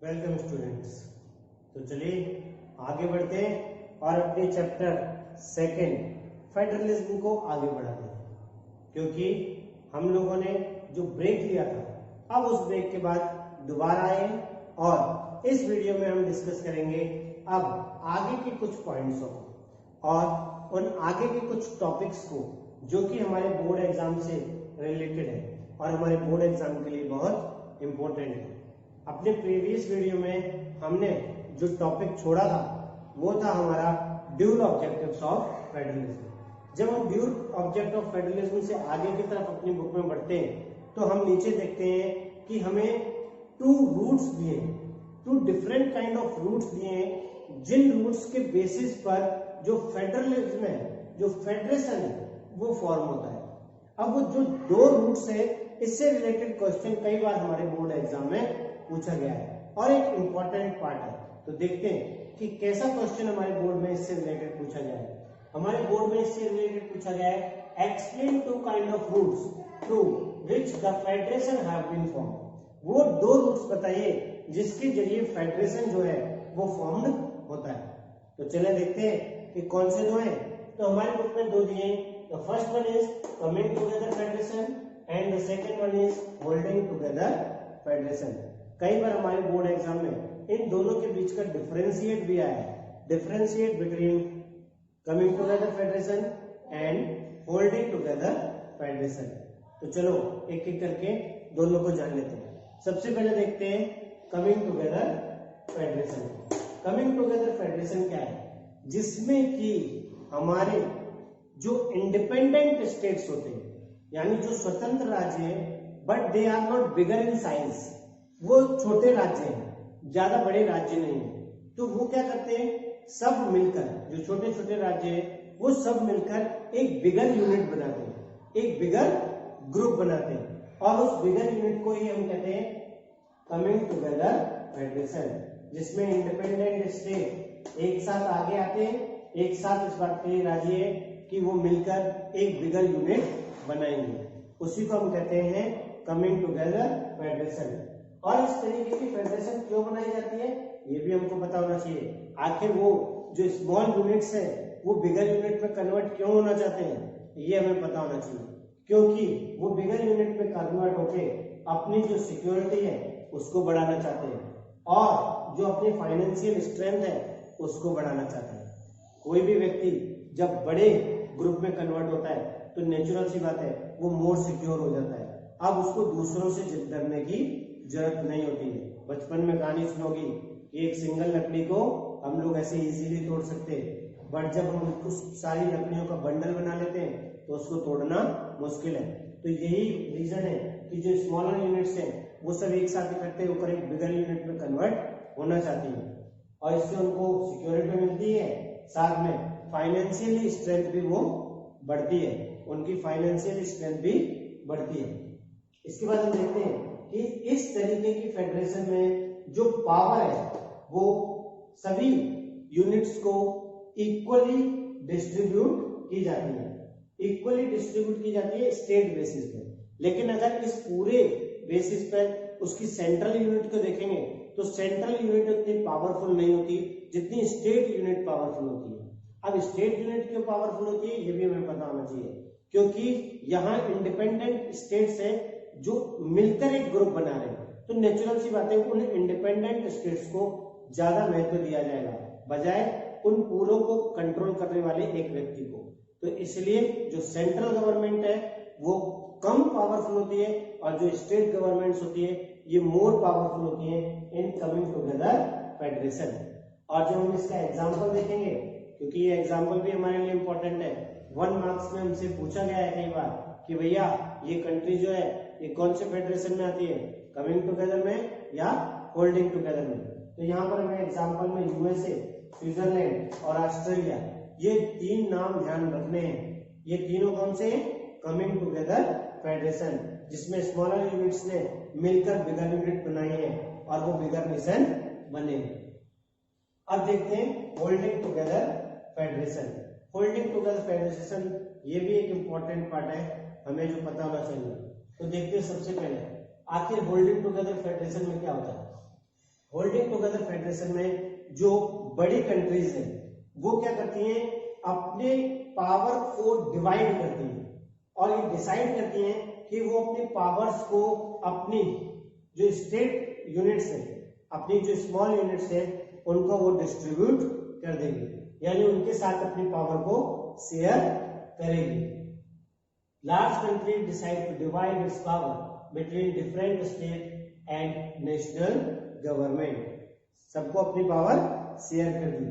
Welcome students. तो चलिए आगे बढ़ते हैं और अपने चैप्टर सेकंड फेडरलिज्म को आगे बढ़ाते हैं, क्योंकि हम लोगों ने जो ब्रेक लिया था अब उस ब्रेक के बाद दोबारा आए और इस वीडियो में हम डिस्कस करेंगे अब आगे के कुछ पॉइंट्स को और उन आगे के कुछ टॉपिक्स को जो कि हमारे बोर्ड एग्जाम से रिलेटेड है और हमारे बोर्ड एग्जाम के लिए बहुत इंपॉर्टेंट है। अपने प्रीवियस वीडियो में हमने जो टॉपिक छोड़ा था वो था हमारा ड्यूल ऑब्जेक्टिव्स ऑफ फेडरलिज्म। जब हम ड्यूल ऑब्जेक्ट ऑफ फेडरलिज्म से आगे की तरफ अपनी बुक में बढ़ते हैं तो हम नीचे देखते हैं कि हमें टू रूट्स दिए, two different kind of routes दिए हैं, जिन रूट्स के बेसिस पर जो फेडरलिज्म है, जो फेडरेशन है, वो फॉर्म होता है। अब वो जो दो रूट्स है इससे रिलेटेड क्वेश्चन कई बार हमारे बोर्ड एग्जाम में पूछा गया है और एक इंपॉर्टेंट पार्ट है। तो देखते हैं कि कैसा क्वेश्चन हमारे बोर्ड में इससे रिलेटेड पूछा गया है। हमारे बोर्ड में इससे रिलेटेड पूछा गया है explain two kind of routes through which the federation have been form. वो दो रूट्स बताइए जिसके जरिए फेडरेशन जो है वो फॉर्म्ड होता है। तो चले देखते हैं कि कौन से दो हैं। तो हमारे बुक में दो दिए हैं। The first one is coming together federation and the second one is holding together federation. कई बार हमारे बोर्ड एग्जाम में इन दोनों के बीच का डिफरेंशिएट भी आया है, differentiate between coming together federation and holding together federation. तो चलो एक एक करके दोनों को जान लेते हैं। सबसे पहले देखते हैं coming together federation. Coming together federation क्या है? जिसमें कि हमारे जो इंडिपेंडेंट स्टेट्स होते हैं, यानी जो स्वतंत्र राज्य है but they are not bigger in size, वो छोटे राज्य हैं, ज्यादा बड़े राज्य नहीं है, तो वो क्या करते हैं, सब मिलकर, जो छोटे छोटे राज्य हैं वो सब मिलकर एक बिगर यूनिट बनाते हैं, एक बिगर ग्रुप बनाते हैं और उस बिगर यूनिट को ही हम कहते हैं कमिंग टुगेदर फेडरेशन, जिसमें इंडिपेंडेंट स्टेट एक साथ आगे आते हैं, एक साथ इस बात के लिए राजी है कि वो मिलकर एक बिगर यूनिट बनाएंगे। उसी को हम कहते हैं कमिंग टुगेदर फेडरेशन। और इस तरीके की फेडरेशन क्यों बनाई जाती है ये भी हमको पता होना चाहिए। आखिर वो जो स्मॉल यूनिट्स है वो बिगर यूनिट में कन्वर्ट क्यों होना चाहते हैं ये हमें पता होना चाहिए, क्योंकि वो बिगर यूनिट में कन्वर्ट होके अपनी जो सिक्योरिटी है उसको बढ़ाना चाहते हैं और जो अपनी फाइनेंशियल स्ट्रेंथ है उसको बढ़ाना चाहते हैं। कोई भी व्यक्ति जब बड़े ग्रुप में कन्वर्ट होता है तो नेचुरल सी बात है वो मोर सिक्योर हो जाता है। अब उसको दूसरों से डरने की जरूरत नहीं होती है। बचपन में कहानी सुनोगी कि एक सिंगल लकड़ी को हम लोग ऐसे इजीली तोड़ सकते हैं, बट जब हम कुछ सारी लकड़ियों का बंडल बना लेते हैं तो उसको तोड़ना मुश्किल है। तो यही रीजन है कि जो स्मॉलर यूनिट्स हैं वो सब एक साथ इकट्ठे होकर एक बिगर यूनिट में कन्वर्ट होना चाहती है और इससे उनको सिक्योरिटी मिलती है, साथ में फाइनेंशियली स्ट्रेंथ भी वो बढ़ती है, उनकी फाइनेंशियल स्ट्रेंथ भी बढ़ती है। इसके बाद हम देखते हैं कि इस तरीके की फेडरेशन में जो पावर है वो सभी यूनिट्स को इक्वली डिस्ट्रीब्यूट की जाती है, इक्वली डिस्ट्रीब्यूट की जाती है स्टेट बेसिस पे। लेकिन अगर इस पूरे बेसिस पर उसकी सेंट्रल यूनिट को देखेंगे तो सेंट्रल यूनिट उतनी पावरफुल नहीं होती जितनी स्टेट यूनिट पावरफुल होती है। अब स्टेट यूनिट क्यों पावरफुल होती है ये भी हमें पता होना चाहिए, क्योंकि यहाँ इंडिपेंडेंट स्टेट्स है जो मिलकर एक ग्रुप बना रहे हैं, तो नेचुरल सी बात है उन इंडिपेंडेंट स्टेट्स को ज्यादा महत्व दिया जाएगा बजाय उन पूरों को कंट्रोल करने वाले एक व्यक्ति को। तो इसलिए जो सेंट्रल गवर्नमेंट है वो कम पावरफुल होती है और जो स्टेट गवर्नमेंट्स होती है ये मोर पावरफुल होती है इन कमिंग टुगेदर फेडरेशन। और जब हम इसका एग्जाम्पल देखेंगे, क्योंकि ये एग्जाम्पल भी हमारे लिए इंपॉर्टेंट है, 1 मार्क्स में हमसे पूछा गया है कई बार कि भैया ये कंट्री जो है ये कौन से फेडरेशन में आती है, कमिंग टुगेदर में या होल्डिंग टुगेदर में। तो यहाँ पर हमें एग्जांपल में यूएसए, स्विट्जरलैंड और ऑस्ट्रेलिया ये तीन नाम ध्यान रखने हैं। ये तीनों कौन से हैं? कमिंग टुगेदर फेडरेशन, जिसमें स्मॉलर यूनिट्स ने मिलकर बिगर यूनिट बनाई है और वो बिगर नेशन बने। अब देखते हैं holding together federation. Holding together federation ये भी एक इंपॉर्टेंट पार्ट है, हमें जो पता होना चाहिए। तो देखते हैं सबसे पहले आखिर होल्डिंग टुगेदर फेडरेशन में क्या होता है। होल्डिंग टुगेदर फेडरेशन में जो बड़ी कंट्रीज है वो क्या करती हैं, अपने पावर को डिवाइड करती हैं और ये डिसाइड करती हैं कि वो अपनी पावर्स को अपनी जो स्टेट यूनिट्स है, अपनी जो स्मॉल यूनिट्स है, उनको वो डिस्ट्रीब्यूट कर देंगे, यानी उनके साथ अपनी पावर को शेयर करेंगे। Large country decide to divide its power between different state and national government, सबको अपनी पावर शेयर कर दी।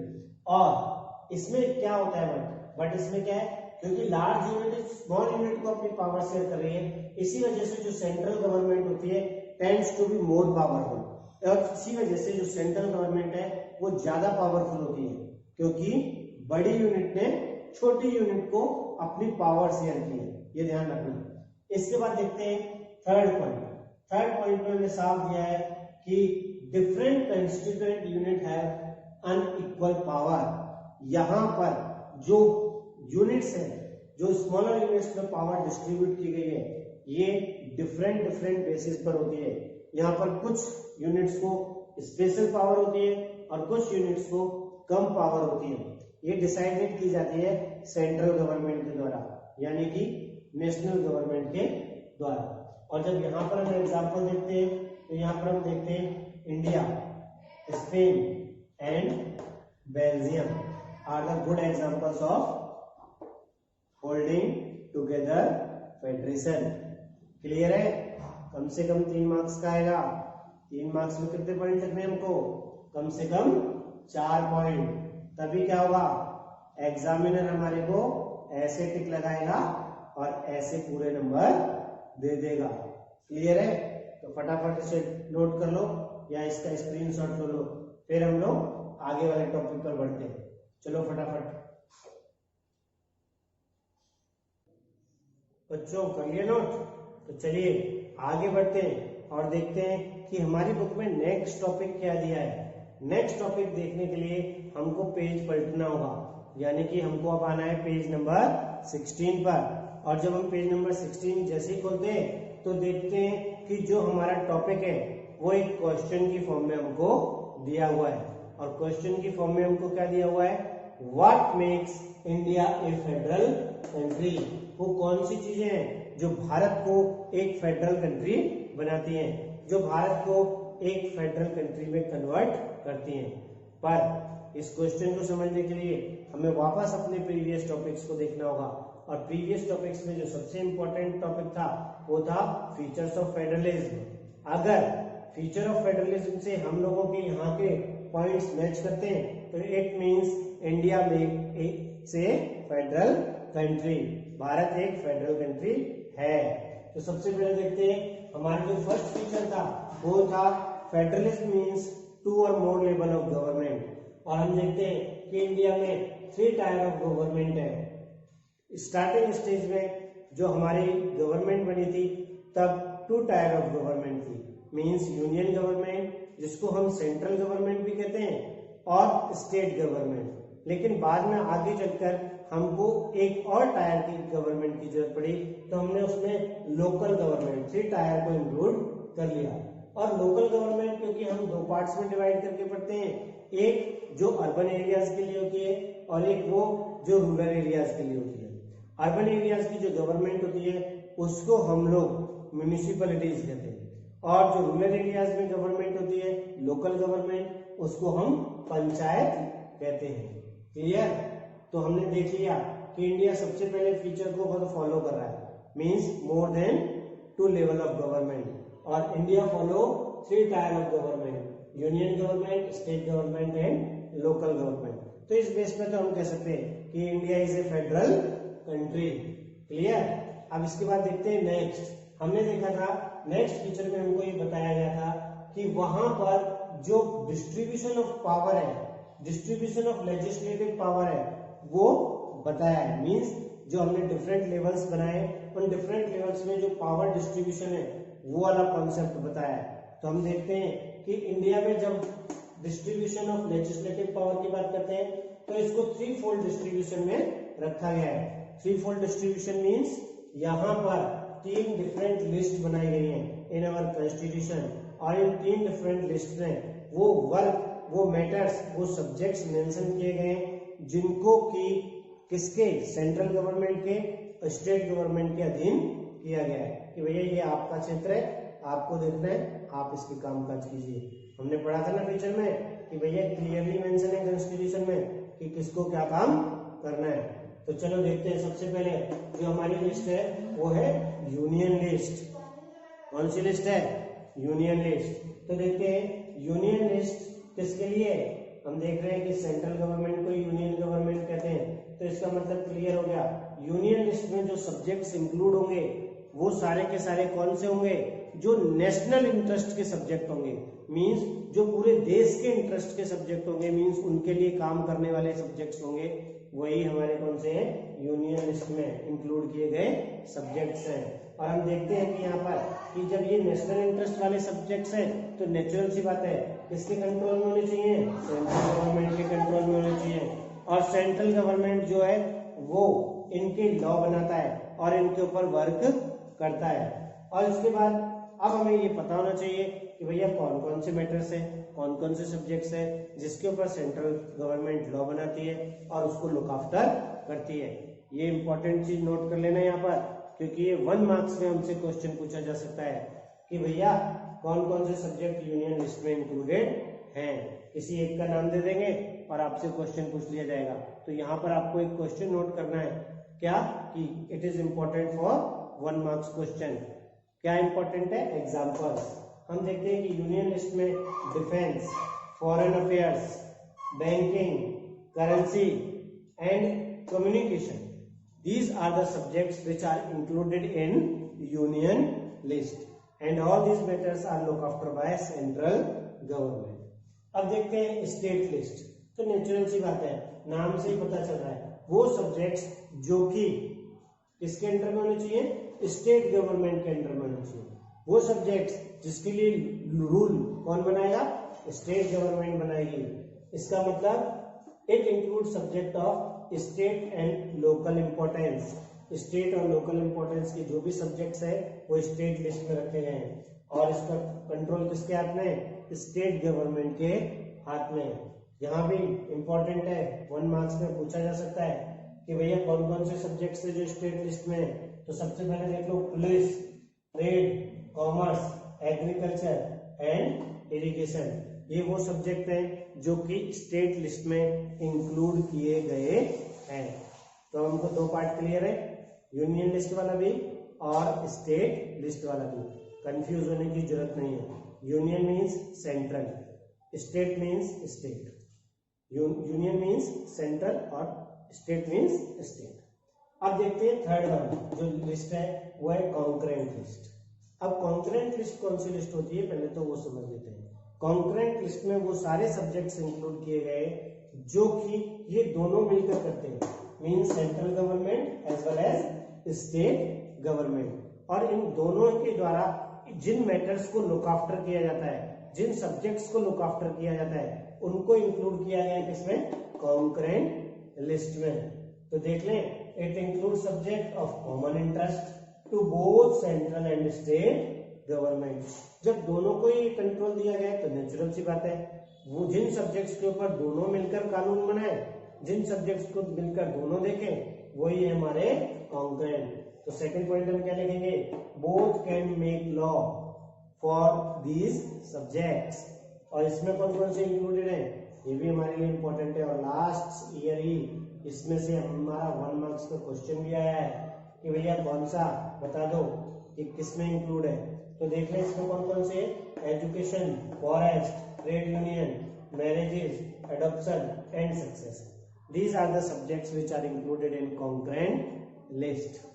और इसमें क्या होता है बट इसमें क्या है, क्योंकि लार्ज यूनिट स्मॉल यूनिट को अपनी पावर शेयर कर रही है, इसी वजह से जो सेंट्रल गवर्नमेंट होती है tends to be more powerful, और इसी वजह से जो सेंट्रल गवर्नमेंट है वो ज्यादा पावरफुल होती है, क्योंकि बड़ी यूनिट ने छोटी यूनिट को अपनी पावर शेयर की है, ये ध्यान रखना। इसके बाद देखते हैं थर्ड पॉइंट में हमने साफ दिया है कि different constituent unit have unequal power. यहां पर जो यूनिट्स है, जो स्मॉलर यूनिट्स में पावर डिस्ट्रीब्यूट की गई है, ये डिफरेंट बेसिस पर होती है। यहाँ पर कुछ यूनिट्स को स्पेशल पावर होती है और कुछ यूनिट्स को कम पावर होती है। ये डिसाइडेड की जाती है सेंट्रल गवर्नमेंट के द्वारा, यानी कि नेशनल गवर्नमेंट के द्वारा। और जब यहाँ पर हम एग्जांपल देखते हैं तो यहाँ पर हम देखते हैं India, Spain and Belgium are the good examples of holding together federation. Clear है? कम से कम 3 मार्क्स का आएगा। 3 मार्क्स में कितने पॉइंट लिखने हैं हमको? कम से कम 4 पॉइंट। तभी क्या होगा, एग्जामिनर हमारे को ऐसे टिक लगाएगा और ऐसे पूरे नंबर दे देगा। क्लियर है? तो फटाफट इसे नोट कर लो या इसका स्क्रीनशॉट ले लो, फिर हम लोग आगे वाले टॉपिक पर बढ़ते हैं। चलो फटाफट बच्चों, कर लिए नोट? तो चलिए आगे बढ़ते हैं और देखते हैं कि हमारी बुक में नेक्स्ट टॉपिक क्या दिया है। नेक्स्ट टॉपिक देखने के लिए हमको पेज पलटना होगा, यानी कि हमको अब आना है पेज नंबर 16 पर। और जब हम पेज नंबर 16 जैसे ही खोलते हैं तो देखते हैं कि जो हमारा टॉपिक है वो एक क्वेश्चन की फॉर्म में हमको दिया हुआ है। और क्वेश्चन की फॉर्म में हमको क्या दिया हुआ है, what makes India A federal country. वो कौन सी चीजें हैं जो भारत को एक फेडरल कंट्री बनाती हैं, जो भारत को एक फेडरल कंट्री में कन्वर्ट करती हैं। पर इस क्वेश्चन को समझने के लिए हमें वापस अपने प्रीवियस टॉपिक्स को देखना होगा। और प्रीवियस टॉपिक्स में जो सबसे इंपॉर्टेंट टॉपिक था वो था फीचर्स ऑफ फेडरलिज्म। अगर फीचर ऑफ फेडरलिज्म से हम लोगों के यहाँ के पॉइंट्स मैच करते हैं तो इट मींस इंडिया में से फेडरल कंट्री, भारत एक फेडरल कंट्री है। तो सबसे पहले देखते हैं हमारा जो फर्स्ट फीचर था वो था फेडरलिज्म मींस 2 और मोर लेवल ऑफ गवर्नमेंट। और हम देखते हैं कि इंडिया में 3 टायर ऑफ गवर्नमेंट है। स्टार्टिंग स्टेज में जो हमारी गवर्नमेंट बनी थी तब 2 टायर ऑफ गवर्नमेंट थी, मींस यूनियन गवर्नमेंट जिसको हम सेंट्रल गवर्नमेंट भी कहते हैं और स्टेट गवर्नमेंट। लेकिन बाद में आगे चलकर हमको एक और टायर की गवर्नमेंट की जरूरत पड़ी, तो हमने उसमें लोकल गवर्नमेंट 3 टायर को इंक्लूड कर लिया। और लोकल गवर्नमेंट क्योंकि हम 2 पार्ट्स में डिवाइड करके पढ़ते हैं, एक जो अर्बन एरियाज के लिए होती है और एक वो जो रूरल एरियाज के लिए होती है। अर्बन एरियाज की जो गवर्नमेंट होती है उसको हम लोग म्यूनिसिपैलिटीज कहते हैं, और जो रूरल एरियाज में गवर्नमेंट होती है लोकल गवर्नमेंट, उसको हम पंचायत कहते हैं। क्लियर? तो हमने देख लिया कि इंडिया सबसे पहले फीचर को फॉलो कर रहा है, means more than 2 level of government. और India follow 3 tier of government, union government, state government and local government. तो इस बेस पे तो हम कह सकते हैं कि India is a federal country. Clear? अब इसके बाद देखते हैं नेक्स्ट। हमने देखा था नेक्स्ट फीचर में हमको ये बताया गया था कि वहां पर जो डिस्ट्रीब्यूशन ऑफ पावर है, डिस्ट्रीब्यूशन ऑफ लेजिस्लेटिव पावर है, वो बताया है। मींस जो हमने डिफरेंट लेवल्स बनाए, उन डिफरेंट लेवल्स में जो पावर डिस्ट्रीब्यूशन है वो वाला कॉन्सेप्ट बताया है। तो हम देखते हैं कि इंडिया में जब डिस्ट्रीब्यूशन ऑफ लेजिस्लेटिव पावर की बात करते हैं तो इसको 3 फोल्ड डिस्ट्रीब्यूशन में रखा गया है। 3 फोल्ड डिस्ट्रीब्यूशन मींस यहाँ पर 3 डिफरेंट लिस्ट बनाई गई हैं इन अवर कॉन्स्टिट्यूशन। और इन 3 डिफरेंट लिस्ट में वो वर्क, वो मैटर्स, वो सब्जेक्ट्स मेंशन किए गए जिनको कि किसके, सेंट्रल गवर्नमेंट के, स्टेट गवर्नमेंट के अधीन किया गया है कि भैया ये आपका क्षेत्र है, आपको देखना है, आप इसके कामकाज कीजिए। हमने पढ़ा था ना टीचर में कि भैया क्लियरली मेंशन है कॉन्स्टिट्यूशन में कि किसको क्या काम करना है। तो चलो देखते हैं। सबसे पहले जो हमारी लिस्ट है वो है यूनियन लिस्ट। कौन सी लिस्ट है? Union list. तो देखते हैं यूनियन लिस्ट किसके लिए है। हम देख रहे हैं कि सेंट्रल गवर्नमेंट को यूनियन गवर्नमेंट कहते हैं, तो इसका मतलब क्लियर हो गया। यूनियन लिस्ट में जो सब्जेक्ट्स इंक्लूड होंगे वो सारे के सारे कौन से होंगे? जो नेशनल इंटरेस्ट के सब्जेक्ट होंगे, मींस जो पूरे देश के इंटरेस्ट के सब्जेक्ट होंगे, मींस उनके लिए काम करने वाले सब्जेक्ट्स होंगे, वही हमारे कौन से हैं? यूनियन लिस्ट में इंक्लूड किए गए सब्जेक्ट्स हैं। और हम देखते हैं कि यहाँ पर कि जब ये नेशनल इंटरेस्ट वाले सब्जेक्ट्स हैं तो नेचुरल सी बात है किसके कंट्रोल में होने चाहिए? सेंट्रल गवर्नमेंट के कंट्रोल में होने चाहिए। और सेंट्रल गवर्नमेंट जो है वो इनके लॉ बनाता है और इनके ऊपर वर्क करता है। और इसके बाद अब हमें ये पता होना चाहिए कि भैया कौन कौन से मैटर्स हैं, कौन कौन से सब्जेक्ट्स हैं जिसके ऊपर सेंट्रल गवर्नमेंट लॉ बनाती है और उसको लुक आफ्टर करती है। ये इंपॉर्टेंट चीज नोट कर लेना यहाँ पर, क्योंकि ये 1 मार्क्स में हमसे क्वेश्चन पूछा जा सकता है कि भैया कौन कौन से सब्जेक्ट यूनियन लिस्ट में इंक्लूडेड हैं। किसी एक का नाम दे देंगे और आपसे क्वेश्चन पूछ लिया जाएगा। तो यहाँ पर आपको एक क्वेश्चन नोट करना है, क्या कि it is important for 1 marks question. क्या इंपॉर्टेंट है? एग्जाम्पल्स। हम देखते हैं कि यूनियन लिस्ट में defence, foreign affairs, banking, currency and communication, these are the subjects which are included in union list and all these matters are looked after by central government. अब देखते हैं state list. तो natural सी बात है, नाम से ही पता चल रहा है वो सब्जेक्ट्स जो कि किसके अंडर में होने चाहिए? स्टेट गवर्नमेंट के अंडर में होने चाहिए। वो सब्जेक्ट्स जिसके लिए रूल कौन बनाएगा? स्टेट गवर्नमेंट बनाएगी। इसका मतलब it include subject of state and local importance. State और लोकल इंपॉर्टेंस के जो भी सब्जेक्ट्स है वो स्टेट लिस्ट में रखे गए हैं और इसका कंट्रोल किसके हाथ में है? स्टेट गवर्नमेंट के हाथ में है। यहाँ भी इंपॉर्टेंट है, 1 मार्क्स में पूछा जा सकता है कि भैया कौन कौन से सब्जेक्ट्स है जो स्टेट लिस्ट में है। तो सबसे पहले देख लो, police, trade, commerce, agriculture and irrigation. ये वो सब्जेक्ट हैं जो कि स्टेट लिस्ट में इंक्लूड किए गए हैं। तो हमको 2 पार्ट क्लियर है, यूनियन लिस्ट वाला भी और स्टेट लिस्ट वाला भी। कंफ्यूज होने की जरूरत नहीं है। Union means central, state means state. Union means central और स्टेट मीन्स स्टेट। अब देखते हैं थर्ड वन जो लिस्ट है वो है कॉन्करेंट लिस्ट। अब कॉन्करेंट लिस्ट कौन सी लिस्ट होती है पहले तो वो समझ लेते हैं। कॉन्करेंट लिस्ट में वो सारे सब्जेक्ट्स इंक्लूड किए गए जो कि ये दोनों मिलकर करते हैं, means central government as well as state government. और इन दोनों के द्वारा जिन मैटर्स को लुक आफ्टर किया जाता है, जिन सब्जेक्ट्स को लुक आफ्टर किया जाता है, उनको इंक्लूड किया गया है किसमें? कॉन्करेंट लिस्ट में। तो देख लें, it include subject of common interest to both central and state government. जब दोनों को ही कंट्रोल दिया गया तो नेचुरल सी बात है वो जिन सब्जेक्ट्स के ऊपर दोनों मिलकर कानून बनाए, जिन सब्जेक्ट्स को मिलकर दोनों देखें, वही है हमारे कॉन्करेंट। तो सेकंड पॉइंट हम क्या लिखेंगे? Both can make law for these subjects. और इसमें कौन कौन से इंक्लूडेड है ये भी हमारे लिए इंपॉर्टेंट है। और लास्ट ईयर ही इसमें से हमारा 1 मार्क्स का क्वेश्चन भी आया है कि भैया कौन सा बता दो कि किसमें इंक्लूड है। तो देख लें इसमें कौन कौन से? Education, forest, trade union, marriages, adoption and succession. These are the subjects which are included in concurrent list.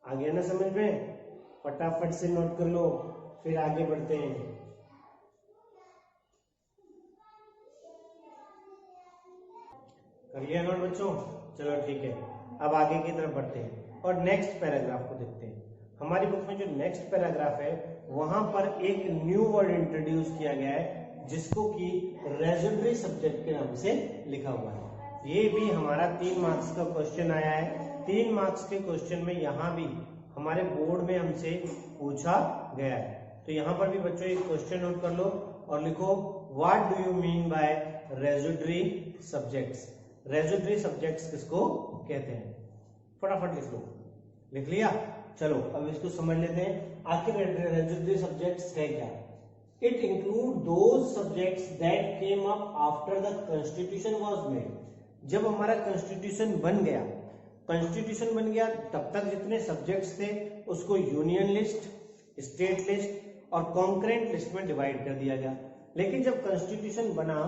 आ गया ना समझ में? फटाफट से नोट कर लो, फिर आगे बढ़ते हैं। कर लिया नोट बच्चों? चलो ठीक है, अब आगे की तरफ बढ़ते हैं और नेक्स्ट पैराग्राफ को देखते हैं। हमारी बुक में जो नेक्स्ट पैराग्राफ है वहां पर एक न्यू वर्ड इंट्रोड्यूस किया गया है जिसको कि रेज्यूडरी सब्जेक्ट के नाम से लिखा हुआ है। ये भी हमारा 3 मार्क्स का क्वेश्चन आया है। 3 मार्क्स के क्वेश्चन में यहाँ भी हमारे बोर्ड में हमसे पूछा गया है। तो यहाँ पर भी बच्चों एक क्वेश्चन नोट कर लो और लिखो what do you mean by residuary subjects. Residuary subjects किसको कहते हैं, फटाफट लिख लो। लिख लिया, चलो अब इसको समझ लेते हैं आखिर रेजिडुअरी सब्जेक्ट्स है क्या। It include those subjects that came up after the constitution was made. जब हमारा कॉन्स्टिट्यूशन बन गया, कॉन्स्टिट्यूशन बन गया तब तक जितने सब्जेक्ट्स थे उसको यूनियन लिस्ट, स्टेट लिस्ट और कॉन्करेंट लिस्ट में डिवाइड कर दिया गया। लेकिन जब कॉन्स्टिट्यूशन बना,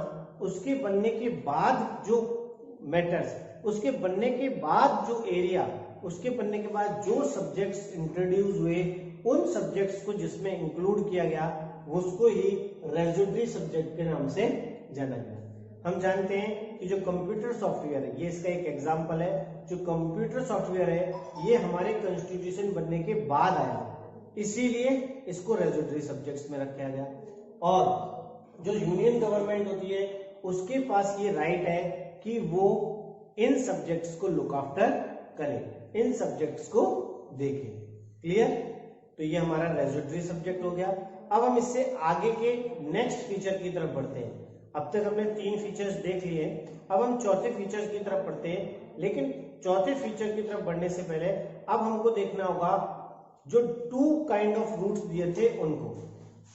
उसके बनने के बाद जो मैटर्स, उसके बनने के बाद जो एरिया, उसके बनने के बाद जो सब्जेक्ट्स इंट्रोड्यूस हुए, उन सब्जेक्ट्स को जिसमें इंक्लूड किया गया उसको ही रेजिडुअरी सब्जेक्ट के नाम से जाना गया। हम जानते हैं कि जो कंप्यूटर सॉफ्टवेयर है, ये इसका एक एग्जांपल है, जो कंप्यूटर सॉफ्टवेयर है ये हमारे कॉन्स्टिट्यूशन बनने के बाद आया, इसीलिए इसको रेजिडुअरी सब्जेक्ट्स में रखा गया। और जो यूनियन गवर्नमेंट होती है उसके पास ये राइट है कि वो इन सब्जेक्ट्स को लुक आफ्टर करे, इन सब्जेक्ट्स को देखे। क्लियर? तो ये हमारा रेजिडुअरी सब्जेक्ट हो गया। अब हम इससे आगे के नेक्स्ट फीचर की तरफ बढ़ते हैं। अब तक हमने 3 फीचर्स देख लिए, अब हम चौथे फीचर्स की तरफ बढ़ते हैं। लेकिन चौथे फीचर की तरफ बढ़ने से पहले अब हमको देखना होगा जो 2 काइंड ऑफ रूट्स दिए थे उनको।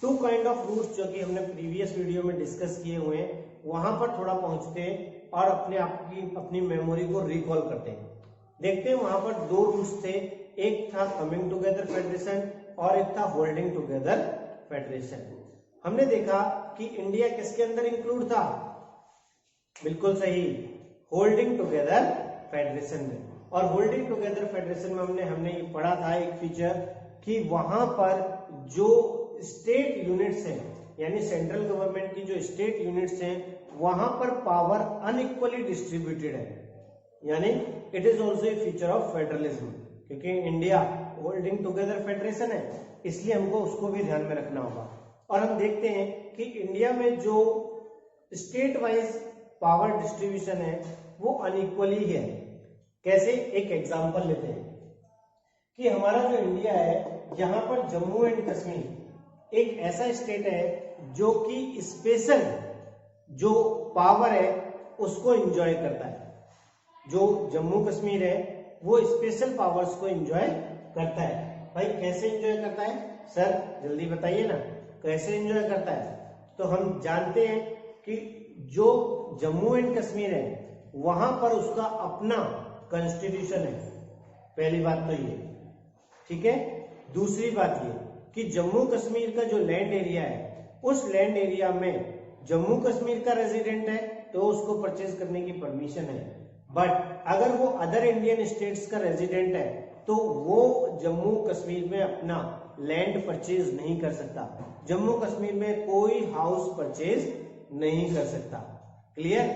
2 काइंड ऑफ रूट्स जो कि हमने प्रीवियस वीडियो में डिस्कस किए हुए हैं, वहां पर थोड़ा पहुंचते हैं और अपनी मेमोरी को रिकॉल करते हैं। देखते हैं वहां पर 2 रूट्स थे, एक था कमिंग टुगेदर फेडरेशन और एक था होल्डिंग टुगेदर फेडरेशन। हमने देखा कि इंडिया किसके अंदर इंक्लूड था, बिल्कुल सही, होल्डिंग टुगेदर फेडरेशन में। और होल्डिंग टुगेदर फेडरेशन में हमने ये पढ़ा था एक फीचर कि वहां पर जो स्टेट यूनिट्स हैं, यानी सेंट्रल गवर्नमेंट की जो स्टेट यूनिट्स हैं, वहां पर पावर अनइक्वली डिस्ट्रीब्यूटेड है, यानी it is also a feature of federalism. क्योंकि इंडिया होल्डिंग टुगेदर फेडरेशन है, इसलिए हमको उसको भी ध्यान में रखना होगा। और हम देखते हैं कि इंडिया में जो स्टेट वाइज पावर डिस्ट्रीब्यूशन है वो अनइक्वली है। कैसे? एक एग्जांपल लेते हैं कि हमारा जो इंडिया है, यहाँ पर जम्मू एंड कश्मीर एक ऐसा स्टेट है जो कि स्पेशल जो पावर है उसको एंजॉय करता है। जो जम्मू कश्मीर है वो स्पेशल पावर्स को एंजॉय करता है। भाई कैसे एंजॉय करता है सर, जल्दी बताइए ना, कैसे एंजॉय करता है? तो हम जानते हैं कि जो जम्मू एंड कश्मीर है वहां पर उसका अपना कॉन्स्टिट्यूशन है, पहली बात तो ये, ठीक है। दूसरी बात ये कि जम्मू कश्मीर का जो लैंड एरिया है, उस लैंड एरिया में जम्मू कश्मीर का रेजिडेंट है तो उसको परचेज करने की परमिशन है। बट अगर वो अदर इंडियन स्टेट्स का रेजिडेंट है तो वो जम्मू कश्मीर में अपना लैंड परचेज नहीं कर सकता, जम्मू कश्मीर में कोई हाउस परचेज नहीं कर सकता। क्लियर?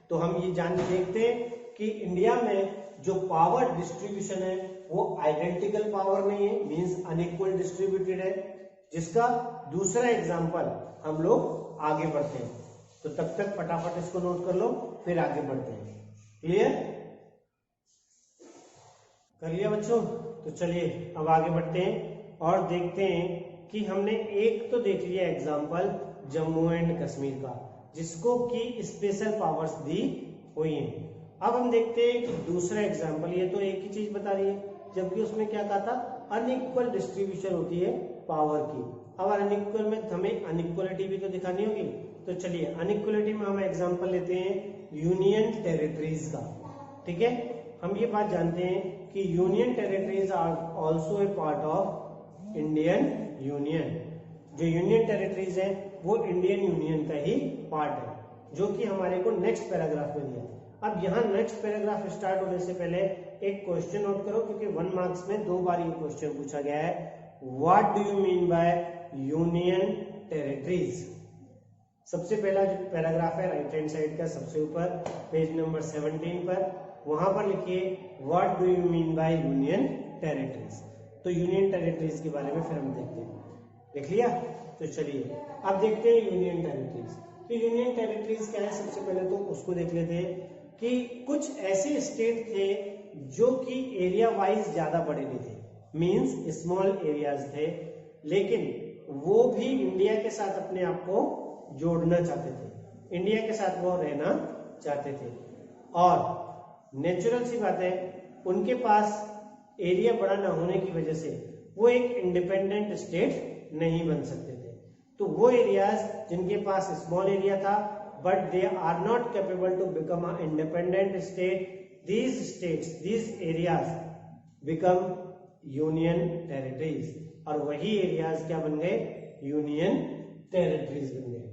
तो हम ये जान देखते हैं कि इंडिया में जो पावर डिस्ट्रीब्यूशन है वो आइडेंटिकल पावर नहीं है, मींस अनइक्वल डिस्ट्रीब्यूटेड है, जिसका दूसरा एग्जांपल हम लोग आगे बढ़ते हैं। तो तब तक फटाफट इसको नोट कर लो, फिर आगे बढ़ते हैं। क्लियर? कर लिया बच्चों? तो चलिए अब आगे बढ़ते हैं और देखते हैं कि हमने एक तो देख लिया एग्जांपल जम्मू एंड कश्मीर का, जिसको कि स्पेशल पावर्स दी हुई हैं। अब हम देखते हैं कि दूसरा एग्जांपल, ये तो एक ही चीज बता रही है, जबकि उसमें क्या कहा था, अनइक्वल डिस्ट्रीब्यूशन होती है पावर की। अब अनइक्वल में हमें अनइक्वलिटी भी तो दिखानी होगी। तो चलिए अनइक्वलिटी में हम एग्जांपल लेते हैं यूनियन टेरिटरीज का। ठीक है, हम ये बात जानते हैं कि union territories are also a part of Indian union. जो यूनियन टेरिटरीज है वो इंडियन यूनियन का ही पार्ट है, जो कि हमारे को नेक्स्ट पैराग्राफ में दिया। अब यहाँ नेक्स्ट पैराग्राफ स्टार्ट होने से पहले एक क्वेश्चन नोट करो, क्योंकि 1 मार्क्स में 2 बार ये क्वेश्चन पूछा गया है। What do you mean by union territories? सबसे पहला जो पैराग्राफ है राइट हैंड साइड का सबसे ऊपर पेज नंबर 17 पर, वहां पर लिखिए what do you mean by union territories. तो यूनियन टेरिटरीज के बारे में फिर हम देखते हैं। देख लिया? तो चलिए अब देखते हैं यूनियन टेरिटरीज। तो यूनियन टेरिटरीज क्या है, सबसे पहले तो उसको देख लेते हैं कि कुछ ऐसे स्टेट थे जो कि एरिया वाइज ज्यादा बड़े नहीं थे, मींस स्मॉल एरियाज थे, लेकिन वो भी इंडिया के साथ अपने आप को जोड़ना चाहते थे, इंडिया के साथ वो रहना चाहते थे। और नेचुरल सी बात है, उनके पास एरिया बड़ा ना होने की वजह से वो एक इंडिपेंडेंट स्टेट नहीं बन सकते थे। तो वो एरियाज जिनके पास स्मॉल एरिया था but they are not capable to become a independent state, these states, these areas become union territories, और वही एरियाज क्या बन गए, यूनियन टेरिटरीज बन गए।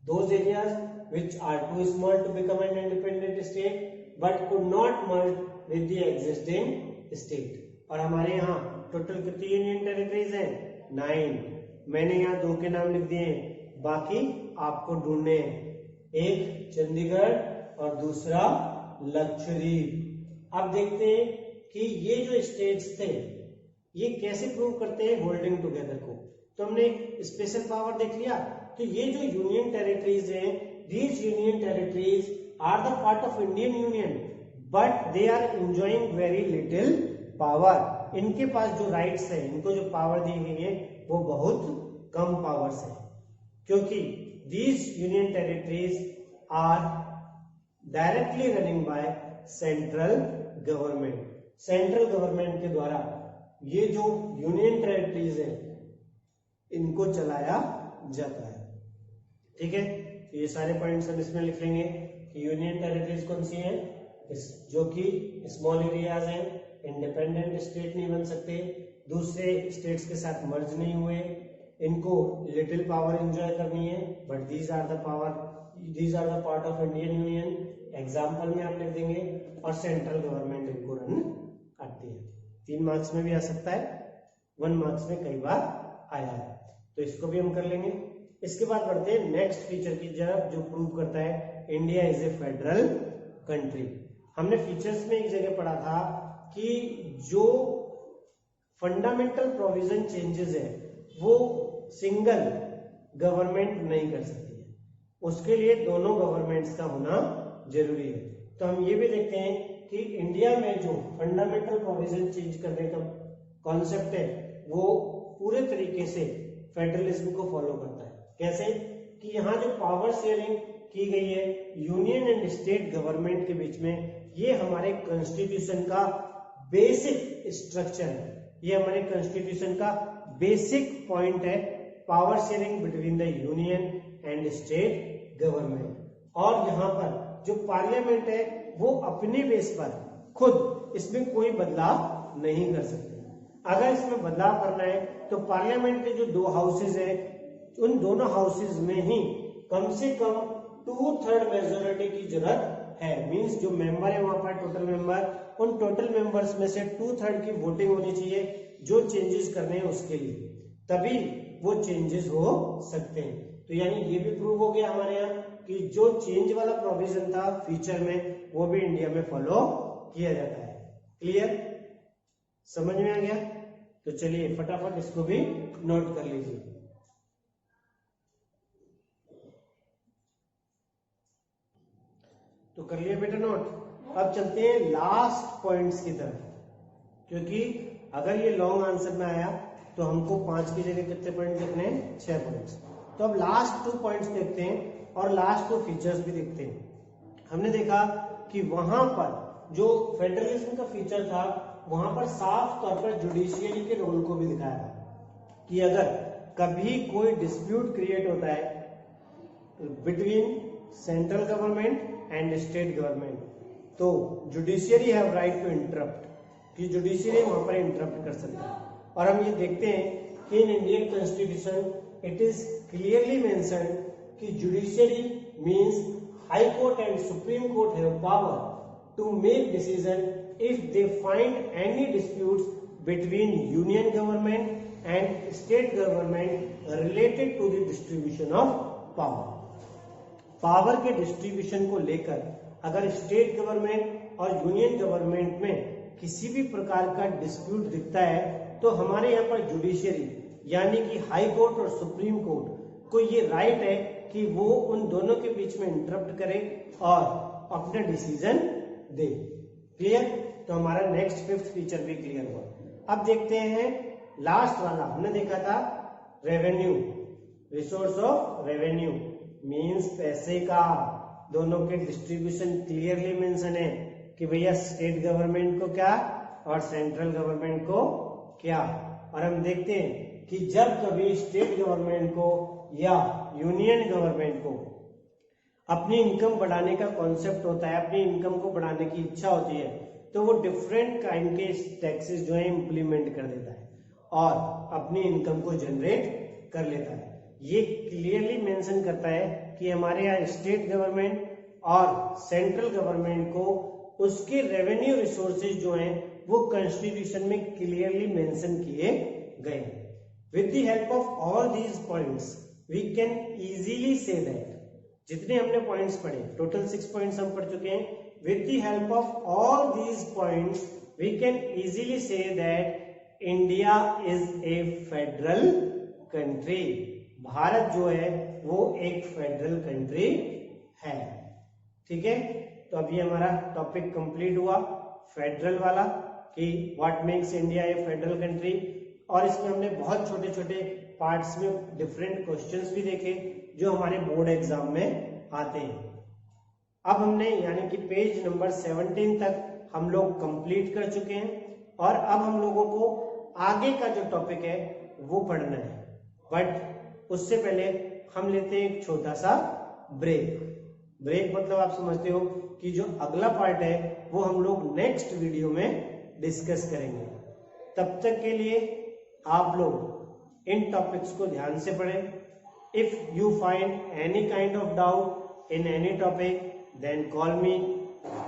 Those areas which are too small to become an independent state but could not merge with the existing state। और हमारे यहाँ टोटल कितनी यूनियन टेरिटरीज हैं, 9। मैंने यहाँ 2 के नाम लिख दिए, बाकी आपको ढूंढने हैं, एक चंडीगढ़ और दूसरा लक्षद्वीप। अब देखते हैं कि ये जो स्टेट्स थे ये कैसे प्रूव करते हैं होल्डिंग टुगेदर को। तो हमने स्पेशल पावर देख लिया। तो ये जो यूनियन टेरिटरीज हैं, these union territories are the part of Indian union but they are enjoying very little power. इनके पास जो राइट्स है, इनको जो पावर दी गई है वो बहुत कम पावर्स है, क्योंकि these union territories are directly running by central government. Central government के द्वारा ये जो यूनियन टेरिटरीज है इनको चलाया जाता है। ठीक है, तो ये सारे पॉइंट्स हम इसमें लिख लेंगे कि यूनियन टेरिटरीज कौन सी हैं, जो कि स्मॉल एरियाज हैं, इंडिपेंडेंट स्टेट नहीं बन सकते, दूसरे स्टेट्स के साथ मर्ज नहीं हुए, इनको लिटिल पावर एंजॉय करनी है but these are the part of Indian union. Example में आप लिख देंगे, और सेंट्रल गवर्नमेंट इनको रन करती है। 3 मार्क्स में भी आ सकता है, 1 मार्क्स में कई बार आया है, तो इसको भी हम कर लेंगे। इसके बाद बढ़ते हैं नेक्स्ट फीचर की तरफ, जो प्रूव करता है India is a federal country. हमने फीचर्स में एक जगह पढ़ा था कि जो फंडामेंटल प्रोविजन चेंजेस है वो सिंगल गवर्नमेंट नहीं कर सकती है, उसके लिए दोनों गवर्नमेंट्स का होना जरूरी है। तो हम ये भी देखते हैं कि इंडिया में जो फंडामेंटल प्रोविजन चेंज करने का कॉन्सेप्ट है वो पूरे तरीके से फेडरलिज्म को फॉलो करता है। कैसे कि यहाँ जो पावर शेयरिंग की गई है यूनियन एंड स्टेट गवर्नमेंट के बीच में, ये हमारे कॉन्स्टिट्यूशन का बेसिक स्ट्रक्चर है, ये हमारे कॉन्स्टिट्यूशन का बेसिक पॉइंट है, power sharing between the union and state government. और यहाँ पर जो पार्लियामेंट है वो अपने बेस पर खुद इसमें कोई बदलाव नहीं कर सकते। अगर इसमें बदलाव करना है तो पार्लियामेंट के जो 2 हाउसेज है उन दोनों हाउसेज में ही कम से कम 2/3 मेजोरिटी की जरूरत है। मींस जो मेंबर है वहां पर टोटल मेंबर, उन टोटल मेंबर्स में से 2/3 की वोटिंग होनी चाहिए जो चेंजेस करने हैं उसके लिए, तभी वो चेंजेस हो सकते हैं। तो यानी ये भी प्रूव हो गया हमारे यहाँ कि जो चेंज वाला प्रोविजन था फीचर में वो भी इंडिया में फॉलो किया जाता है। क्लियर, समझ में आ गया? तो चलिए फटाफट इसको भी नोट कर लीजिए। तो कर लिया बेटा नोट। अब चलते हैं लास्ट पॉइंट्स की तरफ, क्योंकि अगर ये लॉन्ग आंसर में आया तो हमको 5 की जगह कितने पॉइंट लिखने हैं, 6 पॉइंट्स। तो अब लास्ट 2 पॉइंट्स देखते हैं और लास्ट 2 फीचर्स भी देखते हैं। हमने देखा कि वहां पर जो फेडरलिज्म का फीचर था वहां पर साफ तौर पर जुडिशियरी के रोल को भी दिखाया था कि अगर कभी कोई डिस्प्यूट क्रिएट होता है between central government and state government, तो judiciary have right to interrupt, कि जुडिशियरी वहां पर इंटरप्ट कर सकता है। और हम ये देखते हैं कि in Indian constitution it is clearly mentioned कि judiciary means high court and supreme court have power to make decision if they find any disputes between union government and state government related to the distribution of power। Power के distribution को लेकर अगर state government और union government में किसी भी प्रकार का डिस्प्यूट दिखता है तो हमारे यहाँ पर जुडिशियरी यानी कि हाई कोर्ट और सुप्रीम कोर्ट को ये राइट है कि वो उन दोनों के बीच में इंटरप्ट करे और अपना डिसीजन दे। क्लियर? तो हमारा नेक्स्ट 5th फीचर भी क्लियर हुआ। अब देखते हैं लास्ट वाला। हमने देखा था revenue, resource of revenue means पैसे का। दोनों के डिस्ट्रीब्यूशन क्लियरली मेंशन है कि भैया स्टेट गवर्नमेंट को क्या और सेंट्रल गवर्नमेंट को क्या। और हम देखते हैं कि जब कभी स्टेट गवर्नमेंट को या यूनियन गवर्नमेंट को अपनी इनकम बढ़ाने का कॉन्सेप्ट होता है, अपनी इनकम को बढ़ाने की इच्छा होती है, तो वो डिफरेंट काइंड के टैक्सेस जो है इम्प्लीमेंट कर देता है और अपनी इनकम को जनरेट कर लेता है। ये क्लियरली मेंशन करता है कि हमारे यहाँ स्टेट गवर्नमेंट और सेंट्रल गवर्नमेंट को उसके रेवेन्यू रिसोर्सेज जो हैं वो कॉन्स्टिट्यूशन में क्लियरली मेंशन किए गए। With the help of all these points we can easily see that, जितने हमने पॉइंट्स पढ़े, टोटल 6 पॉइंट्स हम पढ़ चुके हैं। With the help of all these points we can easily see that India is a federal country. भारत जो है वो एक फेडरल कंट्री है। ठीक है, तो अभी हमारा टॉपिक कंप्लीट हुआ फेडरल वाला कि what makes India A federal country. और इसमें हमने बहुत छोटे छोटे पार्ट्स में डिफरेंट क्वेश्चंस भी देखे जो हमारे बोर्ड एग्जाम में आते हैं। अब हमने यानी कि पेज नंबर 17 तक हम लोग कंप्लीट कर चुके हैं और अब हम लोगों को आगे का जो टॉपिक है वो पढ़ना है। बट उससे पहले हम लेते हैं एक छोटा सा ब्रेक। ब्रेक मतलब आप समझते हो कि जो अगला पार्ट है वो हम लोग नेक्स्ट वीडियो में डिस्कस करेंगे। तब तक के लिए आप लोग इन टॉपिक्स को ध्यान से पढ़ें। If you find any kind of doubt in any topic then call me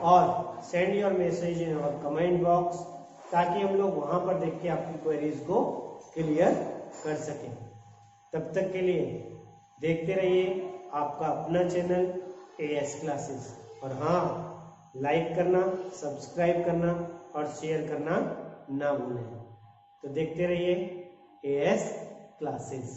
or send your message in our comment box, ताकि हम लोग वहां पर देख के आपकी क्वेरीज को क्लियर कर सकें। तब तक के लिए देखते रहिए आपका अपना चैनल एएस क्लासेस। और हाँ, लाइक करना, सब्सक्राइब करना और शेयर करना ना भूलें। तो देखते रहिए एएस क्लासेस।